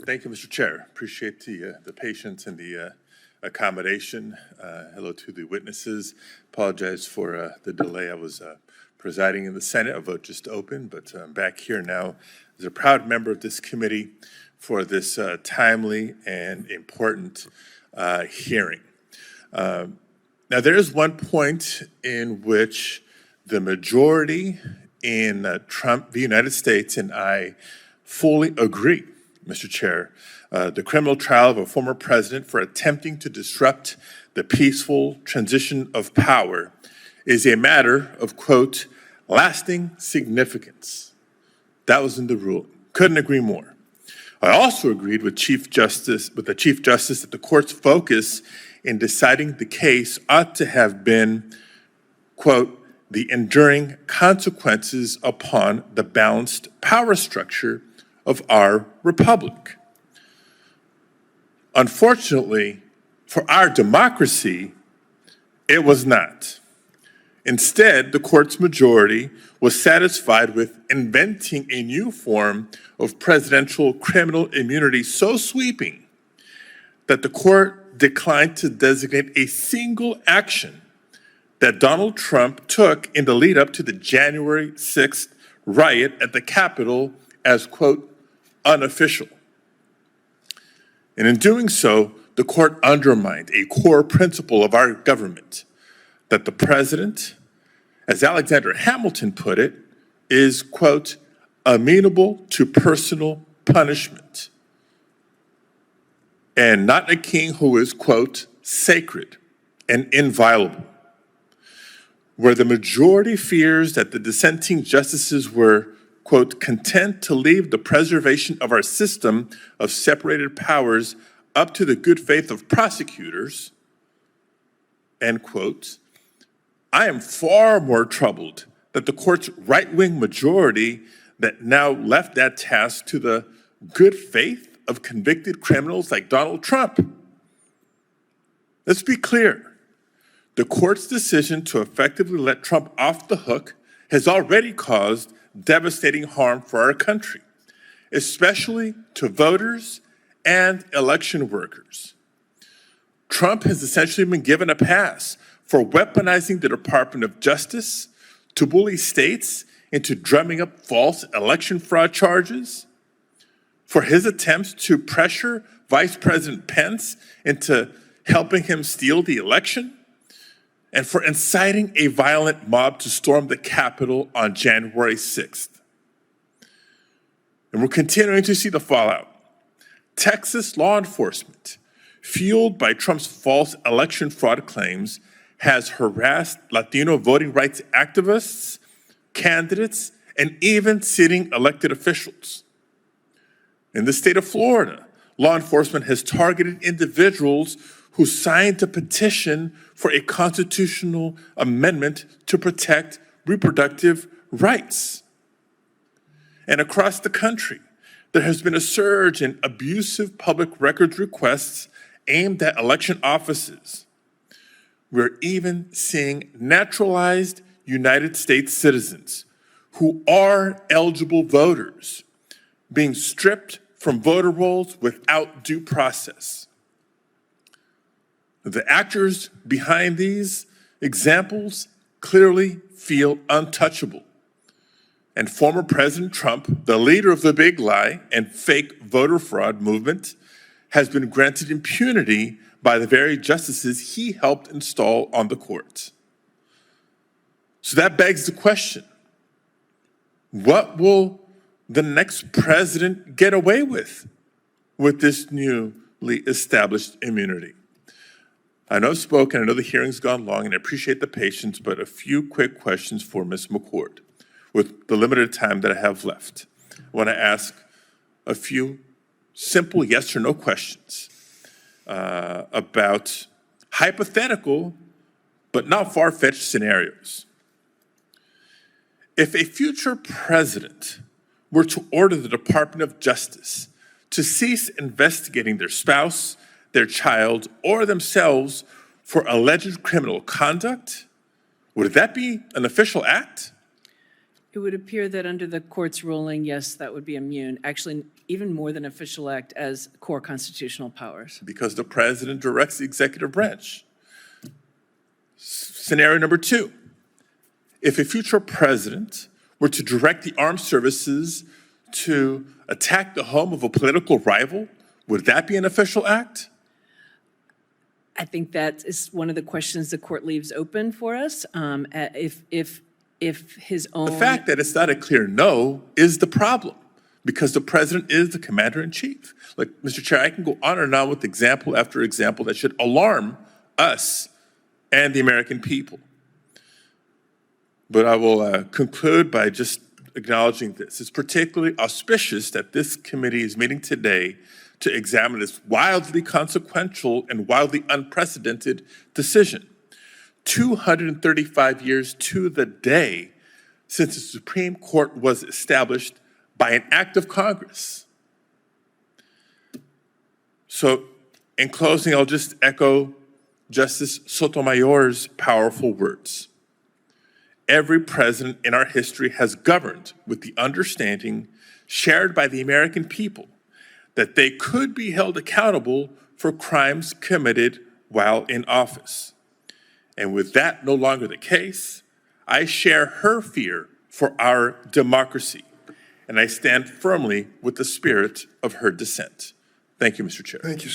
Thank you, Mr. Chair. Appreciate the patience and the accommodation. Hello to the witnesses. Apologize for the delay. I was presiding in the Senate. A vote just opened, but I'm back here now as a proud member of this committee for this timely and important hearing. Now, there is one point in which the majority in Trump v. United States and I fully agree, Mr. Chair. The criminal trial of a former president for attempting to disrupt the peaceful transition of power is a matter of, quote, lasting significance. That was in the ruling. Couldn't agree more. I also agreed with the Chief Justice that the court's focus in deciding the case ought to have been, quote, the enduring consequences upon the balanced power structure of our republic. Unfortunately, for our democracy, it was not. Instead, the court's majority was satisfied with inventing a new form of presidential criminal immunity so sweeping that the court declined to designate a single action that Donald Trump took in the lead up to the January 6th riot at the Capitol as, quote, unofficial. And in doing so, the court undermined a core principle of our government, that the president, as Alexander Hamilton put it, is, quote, amenable to personal punishment, and not a king who is, quote, sacred and inviolable. Where the majority fears that the dissenting justices were, quote, content to leave the preservation of our system of separated powers up to the good faith of prosecutors, end quote, I am far more troubled that the court's right-wing majority that now left that task to the good faith of convicted criminals like Donald Trump. Let's be clear. The court's decision to effectively let Trump off the hook has already caused devastating harm for our country, especially to voters and election workers. Trump has essentially been given a pass for weaponizing the Department of Justice to bully states into drumming up false election fraud charges, for his attempts to pressure Vice President Pence into helping him steal the election, and for inciting a violent mob to storm the Capitol on January 6th. And we're continuing to see the fallout. Texas law enforcement, fueled by Trump's false election fraud claims, has harassed Latino voting rights activists, candidates, and even sitting elected officials. In the state of Florida, law enforcement has targeted individuals who signed a petition for a constitutional amendment to protect reproductive rights. And across the country, there has been a surge in abusive public records requests aimed at election offices. We're even seeing naturalized United States citizens who are eligible voters being stripped from voter rolls without due process. The actors behind these examples clearly feel untouchable. And former President Trump, the leader of the big lie and fake voter fraud movement, has been granted impunity by the very justices he helped install on the court. So that begs the question, what will the next president get away with this newly established immunity? I know I've spoken, I know the hearing's gone long, and I appreciate the patience, but a few quick questions for Ms. McCord. With the limited time that I have left, I want to ask a few simple yes or no questions about hypothetical but not far-fetched scenarios. If a future president were to order the Department of Justice to cease investigating their spouse, their child, or themselves for alleged criminal conduct, would that be an official act? It would appear that under the court's ruling, yes, that would be immune, actually even more than official act as core constitutional powers. Because the president directs the executive branch. Scenario number 2, if a future president were to direct the armed services to attack the home of a political rival, would that be an official act? I think that is one of the questions the court leaves open for us. If his own... The fact that it's not a clear no is the problem, because the president is the commander-in-chief. Like, Mr. Chair, I can go on and on with example after example that should alarm us and the American people. But I will conclude by just acknowledging this. It's particularly auspicious that this committee is meeting today to examine this wildly consequential and wildly unprecedented decision. 235 years to the day since the Supreme Court was established by an act of Congress. So in closing, I'll just echo Justice Sotomayor's powerful words. Every president in our history has governed with the understanding shared by the American people that they could be held accountable for crimes committed while in office. And with that no longer the case, I share her fear for our democracy, and I stand firmly with the spirit of her dissent. Thank you, Mr. Chair. Thank you, sir.